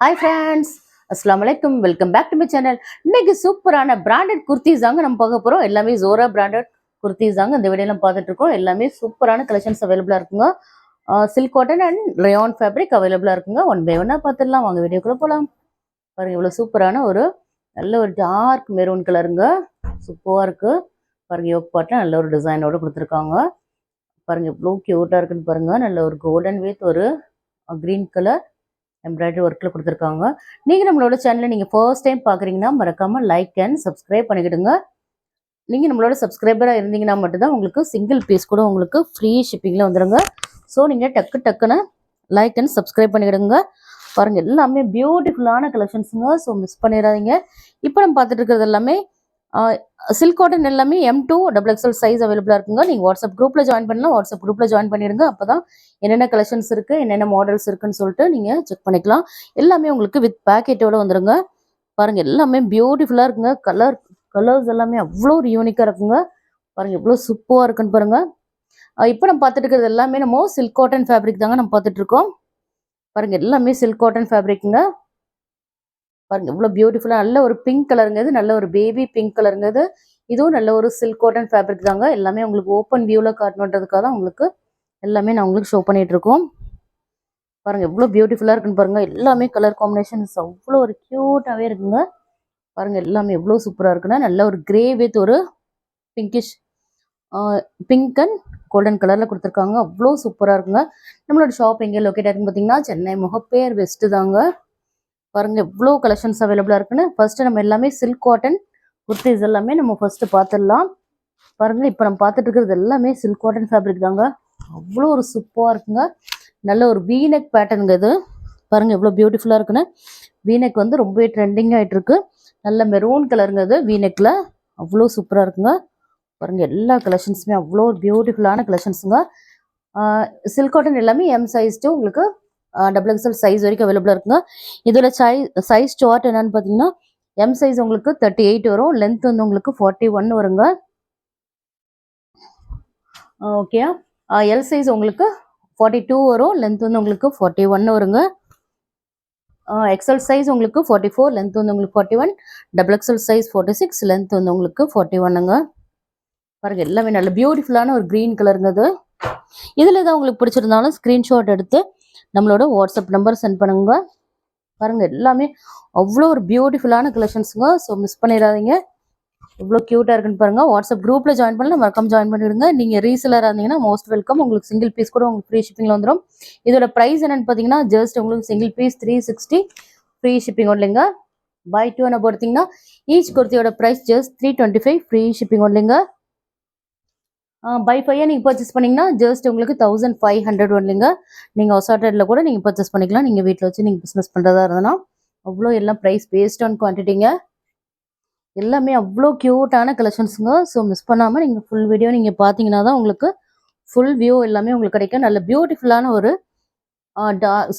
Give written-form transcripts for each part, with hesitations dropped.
Hi friends, Assalamu alaikum. Welcome back to my channel. இன்னைக்கு சூப்பரான branded kurtis தாங்க நம்ம பார்க்க போறோம். எல்லாமே ஜோரா பிராண்டட் குர்த்திஸ் தாங்க இந்த வீடியோல பார்த்துட்டு இருக்கோம். எல்லாமே சூப்பரான கலெக்ஷன்ஸ் அவைலபிளா இருக்குங்க. Silk cotton and rayon fabric அவைலபிளா இருக்குங்க. ஒன் பை ஒன்னா பார்த்துடலாம். வாங்க வீடியோக்குள்ள போலாம். பாருங்க இவ்வளவு சூப்பரான நல்ல ஒரு டார்க் மெரூன் கலருங்க. சூப்பரா இருக்கு. பாருங்க யோக் பாட்ல நல்ல ஒரு டிசைனோட கொடுத்துருக்காங்க. பாருங்க இவ்வளோ கியூட்டா இருக்குன்னு பாருங்க. நல்ல ஒரு கோல்டன் வித் ஒரு கிரீன் கலர் எம்ப்ராய்டரி ஒர்க்கில் கொடுத்துருக்காங்க. நீங்கள் நம்மளோட சேனலை நீங்கள் ஃபர்ஸ்ட் டைம் பார்க்குறீங்கன்னா மறக்காமல் லைக் அண்ட் சப்ஸ்கிரைப் பண்ணிக்கிடுங்க. நீங்கள் நம்மளோட சப்ஸ்கிரைபராக இருந்தீங்கன்னா மட்டும்தான் உங்களுக்கு சிங்கிள் பீஸ் கூட உங்களுக்கு ஃப்ரீ ஷிப்பிங்கில் வந்துடுங்க. ஸோ நீங்கள் டக்குன்னு லைக் அண்ட் சப்ஸ்கிரைப் பண்ணிக்கிடுங்க. பாருங்கள் எல்லாமே பியூட்டிஃபுல்லான கலெக்ஷன்ஸுங்க. ஸோ மிஸ் பண்ணிடாதீங்க. இப்போ நம்ம பார்த்துட்டு இருக்கிறது எல்லாமே சில்க் காட்டன் எல்லாமே M2 XXL சைஸ் அவைலபிளாக இருக்குங்க. நீங்கள் வாட்ஸ்அப் குரூப்பில் ஜாயின் பண்ணலாம். வாட்ஸ்அப் குரூப்பில் ஜாயின் பண்ணிடுங்க. அப்போ தான் என்னென்ன கலெக்ஷன்ஸ் இருக்குது, என்னென்ன மாடல்ஸ் இருக்குன்னு சொல்லிட்டு நீங்கள் செக் பண்ணிக்கலாம். எல்லாமே உங்களுக்கு வித் பேக்கெட்டோட வந்துடுங்க. பாருங்கள் எல்லாமே பியூட்டிஃபுல்லாக இருக்குங்க. கலர்ஸ் எல்லாமே அவ்வளோ ஒரு யூனிக்காக இருக்குங்க. பாருங்கள் எவ்வளோ சூப்பராக இருக்குன்னு பாருங்கள். இப்போ நம்ம பார்த்துட்டு இருக்கிறது எல்லாமே நம்ம சில்க் காட்டன் ஃபேப்ரிக் தாங்க நம்ம பார்த்துட்டு இருக்கோம். பாருங்கள் எல்லாமே சில்க் காட்டன் ஃபேப்ரிக்குங்க. பாருங்க இவ்வளோ பியூட்டிஃபுல்லாக நல்ல ஒரு பிங்க் கலருங்க. இது நல்ல ஒரு பேபி பிங்க் கலருங்க. இதுவும் நல்ல ஒரு சில்க் காட்டன் ஃபேப்ரிக் தாங்க. எல்லாமே உங்களுக்கு ஓப்பன் வியூவில் காட்டணுன்றதுக்காக தான் உங்களுக்கு எல்லாமே நான் உங்களுக்கு ஷோ பண்ணிட்டு இருக்கோம். பாருங்க எவ்வளோ பியூட்டிஃபுல்லாக இருக்குன்னு பாருங்க. எல்லாமே கலர் காம்பினேஷன்ஸ் அவ்வளோ ஒரு க்யூட்டாகவே இருக்குங்க. பாருங்க எல்லாமே எவ்வளோ சூப்பராக இருக்குன்னா நல்ல ஒரு கிரே வித் ஒரு பிங்கிஷ் பிங்க் அண்ட் கோல்டன் கலரில் கொடுத்துருக்காங்க. அவ்வளோ சூப்பராக இருக்குங்க. நம்மளோட ஷாப் எங்கே லொக்கேட் ஆகுதுன்னு பார்த்தீங்கன்னா சென்னை முகப்பேர் வெஸ்ட்டு தாங்க. பாருங்க எவ்வளோ கலெக்ஷன்ஸ் அவைலபிளாக இருக்குன்னு. ஃபர்ஸ்ட் நம்ம எல்லாமே சில்க் காட்டன் குர்த்திஸ் எல்லாமே நம்ம ஃபர்ஸ்ட் பார்த்துடலாம். பாருங்க இப்போ நம்ம பார்த்துட்டு இருக்கிறது எல்லாமே சில்க் காட்டன் ஃபேப்ரிக் தாங்க. அவ்வளோ ஒரு சூப்பராக இருக்குங்க. நல்ல ஒரு வீநெக் பேட்டர்னுங்க இது. பாருங்க எவ்வளோ பியூட்டிஃபுல்லாக இருக்குன்னு. வீநெக் வந்து ரொம்பவே ட்ரெண்டிங் ஆகிட்டு இருக்கு. நல்ல மெரூன் கலருங்க இது வீநெக்கில். அவ்வளோ சூப்பராக இருக்குங்க. பாருங்க எல்லா கலெக்ஷன்ஸுமே அவ்வளோ பியூட்டிஃபுல்லான கலெக்ஷன்ஸுங்க. சில்க் காட்டன் எல்லாமே எம் சைஸ் டு உங்களுக்கு XXL சைஸ் வரைக்கும் அவைலபிளாக இருக்குங்க. இதோட சைஸ் சார்ட் என்னன்னு பார்த்தீங்கன்னா எம் சைஸ் உங்களுக்கு 38 வரும். லென்த் வந்து உங்களுக்கு 41 வருங்க. ஓகே. எல் சைஸ் உங்களுக்கு 42 வரும். லென்த் வந்து உங்களுக்கு 41 வருங்க. XL சைஸ் உங்களுக்கு 44, லென்த் வந்து உங்களுக்கு 41. XXL சைஸ் 46, லென்த் வந்து உங்களுக்கு 41ங்க. பாருங்க எல்லாமே நல்ல பியூட்டிஃபுல்லான ஒரு க்ரீன் கலருங்க இது. இதில் ஏதாவது உங்களுக்கு பிடிச்சிருந்தாலும் ஸ்க்ரீன்ஷாட் எடுத்து நம்மளோட வாட்ஸ்அப் நம்பர் சென்ட் பண்ணுங்க. பாருங்க எல்லாமே அவ்வளோ ஒரு பியூட்டிஃபுல்லான கலெக்ஷன்ஸுங்க. ஸோ மிஸ் பண்ணிடாதீங்க. இவ்வளோ க்யூட்டாக இருக்குன்னு பாருங்க. வாட்ஸ்அப் குரூப்பில் ஜாயின் பண்ணலாம். மறக்காம ஜாயின் பண்ணிவிடுங்க. நீங்கள் ரீசெலராக இருந்தீங்கன்னா மோஸ்ட் வெல்கம். உங்களுக்கு சிங்கிள் பீஸ் கூட உங்களுக்கு ஃப்ரீ ஷிப்பிங்கில் வந்துடும். இதோட ப்ரைஸ் என்னன்னு பார்த்தீங்கன்னா ஜஸ்ட் உங்களுக்கு சிங்கிள் பீஸ் 360 ஃப்ரீ ஷிப்பிங் ஒன்லைங்க. பை 2 என்ன பார்த்தீங்கன்னா ஈச் குர்த்தியோட ப்ரைஸ் ஜஸ்ட் 325 ஃப்ரீ ஷிப்பிங் ஒன்லைங்க. பை 5 நீங்கள் பர்ச்சேஸ் பண்ணிங்கன்னா ஜஸ்ட் உங்களுக்கு 1500 ஒன்லைங்க. நீங்கள் ஒசாட்டடில் கூட நீங்கள் பர்ச்சேஸ் பண்ணிக்கலாம். நீங்கள் வீட்டில் வச்சு நீங்கள் பிஸ்னஸ் பண்ணுறதா இருந்ததுன்னா அவ்வளோ எல்லாம் ப்ரைஸ் பேஸ்ட் ஆன் குவான்டிட்டிங்க. எல்லாமே அவ்வளோ க்யூட்டான கலெக்ஷன்ஸுங்க. ஸோ மிஸ் பண்ணாமல் நீங்கள் ஃபுல் வீடியோ நீங்கள் பார்த்தீங்கன்னா தான் உங்களுக்கு ஃபுல் வியூ எல்லாமே உங்களுக்கு கிடைக்கும். நல்ல பியூட்டிஃபுல்லான ஒரு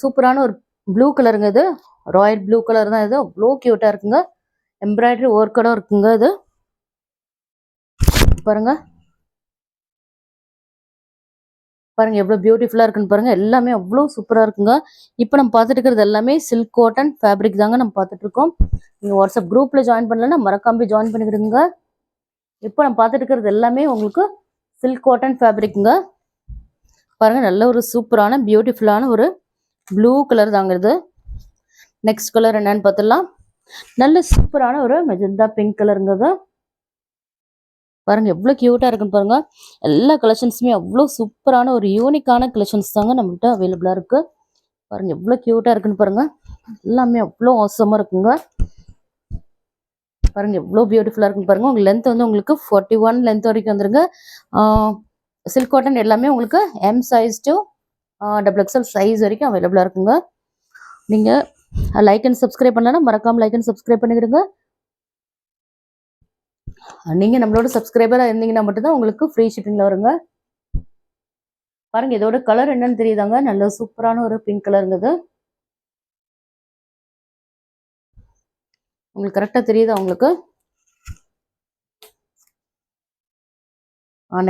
சூப்பரான ஒரு ப்ளூ கலருங்க இது. ராயல் ப்ளூ கலர் தான் இது. அவ்வளோ க்யூட்டாக இருக்குங்க. எம்ப்ராய்டரி ஒர்க்கோட இருக்குங்க இது. பாருங்க பாருங்க எவ்வளோ பியூட்டிஃபுல்லாக இருக்குன்னு பாருங்க. எல்லாமே அவ்வளோ சூப்பராக இருக்குங்க. இப்போ நம்ம பார்த்துட்டு இருக்கிறது எல்லாமே சில்க் காட்டன் ஃபேப்ரிக் தாங்க நம்ம பார்த்துட்டு இருக்கோம். நீங்கள் வாட்ஸ்அப் குரூப்பில் ஜாயின் பண்ணலன்னா மறக்காம ஜாயின் பண்ணிக்கிடுங்க. இப்போ நம்ம பார்த்துட்டு இருக்கிறது எல்லாமே உங்களுக்கு சில்க் காட்டன் ஃபேப்ரிக்குங்க. பாருங்க நல்ல ஒரு சூப்பரான பியூட்டிஃபுல்லான ஒரு ப்ளூ கலர் தாங்க இது. நெக்ஸ்ட் கலர் என்னன்னு பார்த்துடலாம். நல்ல சூப்பரான ஒரு மெஜந்தா பிங்க் கலருங்க இது. பாருங்க எவ்வளோ க்யூட்டாக இருக்குன்னு பாருங்க. எல்லா கலெக்ஷன்ஸுமே அவ்வளோ சூப்பரான ஒரு யூனிக்கான கலெக்ஷன்ஸ் தாங்க நம்மகிட்ட அவைலபிளாக இருக்கு. பாருங்க எவ்வளோ க்யூட்டாக இருக்குன்னு பாருங்க. எல்லாமே அவ்வளோ ஆசமாக இருக்குங்க. பாருங்க எவ்வளோ பியூட்டிஃபுல்லாக இருக்குன்னு பாருங்க. உங்களுக்கு லென்த் வந்து உங்களுக்கு 41 லென்த் வரைக்கும் வந்துருங்க. சில்க் காட்டன் எல்லாமே உங்களுக்கு M size to XXL size வரைக்கும் அவைலபிளாக இருக்குங்க. நீங்கள் லைக் அண்ட் சப்ஸ்கிரைப் பண்ணலன்னா மறக்காமல் லைக் அண்ட் சப்ஸ்கிரைப் பண்ணிக்கிடுங்க. நீங்கள் நம்மளோட சப்ஸ்கிரைபராக இருந்தீங்கன்னா மட்டும்தான் உங்களுக்கு ஃப்ரீ ஷிப்பிங்கில் வருங்க. பாருங்க இதோட கலர் என்னன்னு தெரியுதாங்க. நல்ல சூப்பரான ஒரு பிங்க் கலருங்குது. உங்களுக்கு கரெக்டாக தெரியுதா உங்களுக்கு?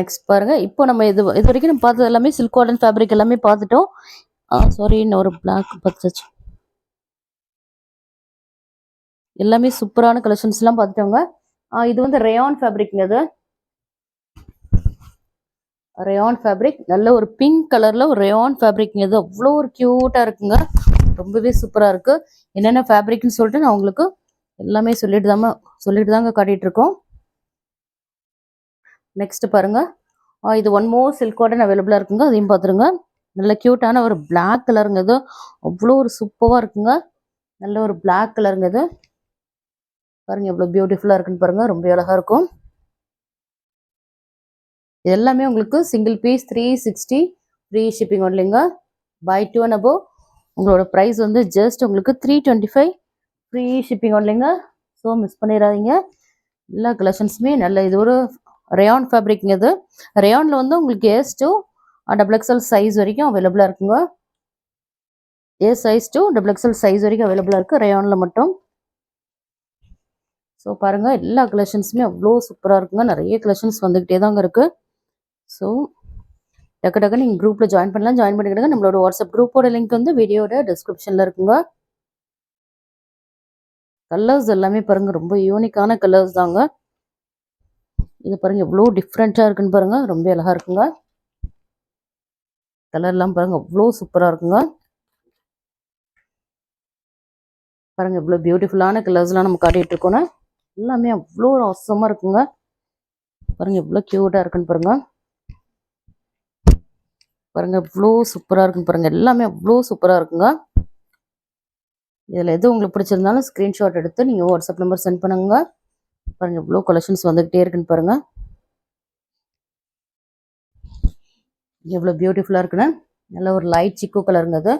நெக்ஸ்ட் பாருங்க. இப்போ நம்ம இது வரைக்கும் நம்ம பார்த்தது எல்லாமே சில்க் காட்டன் ஃபேப்ரிக் எல்லாமே பார்த்துட்டோம். சாரி இன்னும் ஒரு பிளாக் பத்துச்சு. எல்லாமே சூப்பரான கலெக்ஷன்ஸ்லாம் பார்த்துட்டோங்க. இது வந்து ரேயான் ஃபேப்ரிக்ங்க இது. ரேயான் ஃபேப்ரிக் நல்ல ஒரு பிங்க் கலர்ல ஒரு ரேயான் ஃபேப்ரிக்ங்க இது. அவ்வளோ ஒரு க்யூட்டாக இருக்குங்க. ரொம்பவே சூப்பராக இருக்கு. என்னென்ன ஃபேப்ரிக்னு சொல்லிட்டு நான் உங்களுக்கு எல்லாமே சொல்லிட்டு தாங்க காட்டிட்டு இருக்கோம். நெக்ஸ்ட் பாருங்க. இது ஒன் மோர் சில்க் காட்டன் அவைலபிளாக இருக்குங்க. அதையும் பார்த்துருங்க. நல்ல க்யூட்டான ஒரு பிளாக் கலருங்க இது. அவ்வளோ ஒரு சூப்பராக இருக்குங்க. நல்ல ஒரு பிளாக் கலருங்க இது. பாருங்க எவ்வளோ பியூட்டிஃபுல்லாக இருக்குன்னு பாருங்க. ரொம்ப அழகா இருக்கும். எல்லாமே உங்களுக்கு சிங்கிள் பீஸ் 360 ஃப்ரீ ஷிப்பிங் ஒன்லிங்க. பை 2 and above உங்களோட ப்ரைஸ் வந்து ஜஸ்ட் உங்களுக்கு 325 ஃப்ரீ ஷிப்பிங் ஒன்லிங்க. ஸோ மிஸ் பண்ணிடாதீங்க. எல்லா கலெக்ஷன்ஸுமே நல்ல இது ஒரு ரேயான் ஃபேப்ரிக்ங்க இது. ரேயானில் வந்து உங்களுக்கு எஸ் டூ XXL சைஸ் வரைக்கும் அவைலபிளாக இருக்குங்க. S size to XXL size வரைக்கும் அவைலபிளாக இருக்குது ரேயானில் மட்டும். ஸோ பாருங்கள் எல்லா கலெக்ஷன்ஸுமே அவ்வளோ சூப்பராக இருக்குங்க. நிறைய கலெக்ஷன்ஸ் வந்துக்கிட்டே தாங்க இருக்குது. ஸோ டக்கு நீங்கள் குரூப்பில் ஜாயின் பண்ணலாம். ஜாயின் பண்ணிக்கிடுங்க. நம்மளோட வாட்ஸ்அப் குரூப்போட லிங்க் வந்து வீடியோட டிஸ்கிரிப்ஷனில் இருக்குங்க. கலர்ஸ் எல்லாமே பாருங்கள் ரொம்ப யூனிக்கான கலர்ஸ் தாங்க. இது பாருங்கள் எவ்வளோ டிஃப்ரெண்ட்டாக இருக்குன்னு பாருங்கள். ரொம்ப அழகாக இருக்குங்க. கலர்லாம் பாருங்கள் அவ்வளோ சூப்பராக இருக்குங்க. பாருங்கள் இவ்வளோ பியூட்டிஃபுல்லான கலர்ஸ்லாம் நம்ம காட்டிகிட்டு இருக்கோன்னா எல்லாமே அவ்வளோ அவசரமாக இருக்குங்க. பாருங்கள் எவ்வளோ க்யூட்டாக இருக்குன்னு பாருங்கள். பாருங்கள் இவ்வளோ சூப்பராக இருக்குன்னு பாருங்கள். எல்லாமே அவ்வளோ சூப்பராக இருக்குங்க. இதில் எது உங்களுக்கு பிடிச்சிருந்தாலும் ஸ்க்ரீன்ஷாட் எடுத்து நீங்கள் வாட்ஸ்அப் நம்பர் சென்ட் பண்ணுங்க. பாருங்கள் இவ்வளோ கலெக்ஷன்ஸ் வந்துக்கிட்டே இருக்குன்னு பாருங்கள். எவ்வளோ பியூட்டிஃபுல்லாக இருக்குன்னு. நல்ல ஒரு லைட் சிக்கு கலருங்க அது.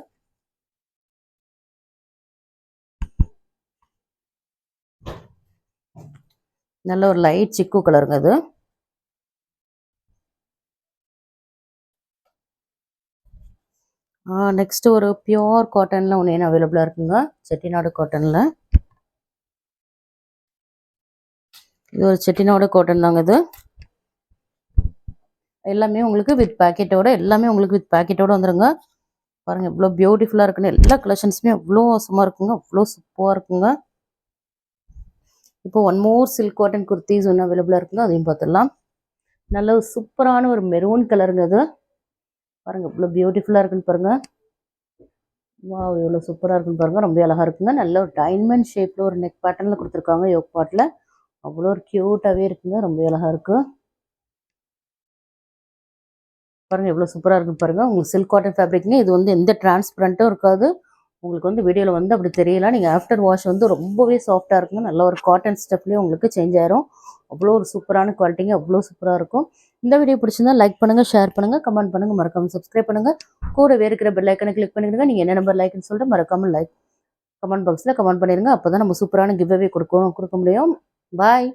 நல்ல ஒரு லைட் சிக்கு கலருங்க அது. நெக்ஸ்ட் ஒரு பியோர் காட்டனில் ஒன்று என்ன அவைலபிளாக இருக்குங்க. செட்டிநாடு காட்டனில். இது ஒரு செட்டிநாடு காட்டன் தாங்க இது. எல்லாமே உங்களுக்கு வித் பேக்கெட்டோட வந்துடுங்க. பாருங்கள் எவ்வளோ பியூட்டிஃபுல்லாக இருக்குன்னு. எல்லா கலெக்ஷன்ஸுமே அவ்வளோ அவசரமாக இருக்குங்க. அவ்வளோ சூப்பராக இருக்குங்க. இப்போ one more silk cotton kurtis ஒன்று அவைலபிளாக இருக்குங்க. அதையும் பார்த்துடலாம். நல்ல ஒரு சூப்பரான ஒரு மெரூன் கலருங்க அது. பாருங்கள் இவ்வளோ பியூட்டிஃபுல்லாக இருக்குன்னு பாருங்கள். எவ்வளோ சூப்பராக இருக்குன்னு பாருங்கள். ரொம்ப அழகாக இருக்குங்க. நல்ல ஒரு டைமண்ட் ஷேப்பில் ஒரு நெக் பேட்டர்னில் கொடுத்துருக்காங்க. யோக் பாட்டில் அவ்வளோ ஒரு க்யூட்டாகவே இருக்குங்க. ரொம்ப அழகாக இருக்குது. பாருங்கள் எவ்வளோ சூப்பராக இருக்குன்னு பாருங்கள். உங்களுக்கு சில்க் காட்டன் ஃபேப்ரிக்ங்க. இது வந்து எந்த டிரான்ஸ்பரண்ட்டும் இருக்காது. உங்களுக்கு வந்து வீடியோவில் வந்து அப்படி தெரியல. நீங்கள் ஆஃப்டர் வாஷ் வந்து ரொம்பவே சாஃப்டாக இருக்குங்க. நல்ல ஒரு காட்டன் ஸ்டெப்லேயும் உங்களுக்கு சேஞ்ச் ஆயிரும். அவ்வளோ ஒரு சூப்பரான குவாலிட்டிங்க. அவ்வளோ சூப்பராக இருக்கும். இந்த வீடியோ பிடிச்சிருந்தா லைக் பண்ணுங்கள், ஷேர் பண்ணுங்கள், கமெண்ட் பண்ணுங்கள், மறக்காமல் சப்ஸ்கிரைப் பண்ணுங்கள். கூடவே இருக்கிற பெல் ஐக்கனை கிளிக் பண்ணிடுங்க. நீங்கள் என்ன நம்பர் லைக்னு சொல்லிட்டு மறக்காமல் கமெண்ட் பாக்ஸில் கமெண்ட் பண்ணிடுங்க. அப்போ தான் நம்ம சூப்பரான கிவ் அவே கொடுக்க முடியும். பாய்.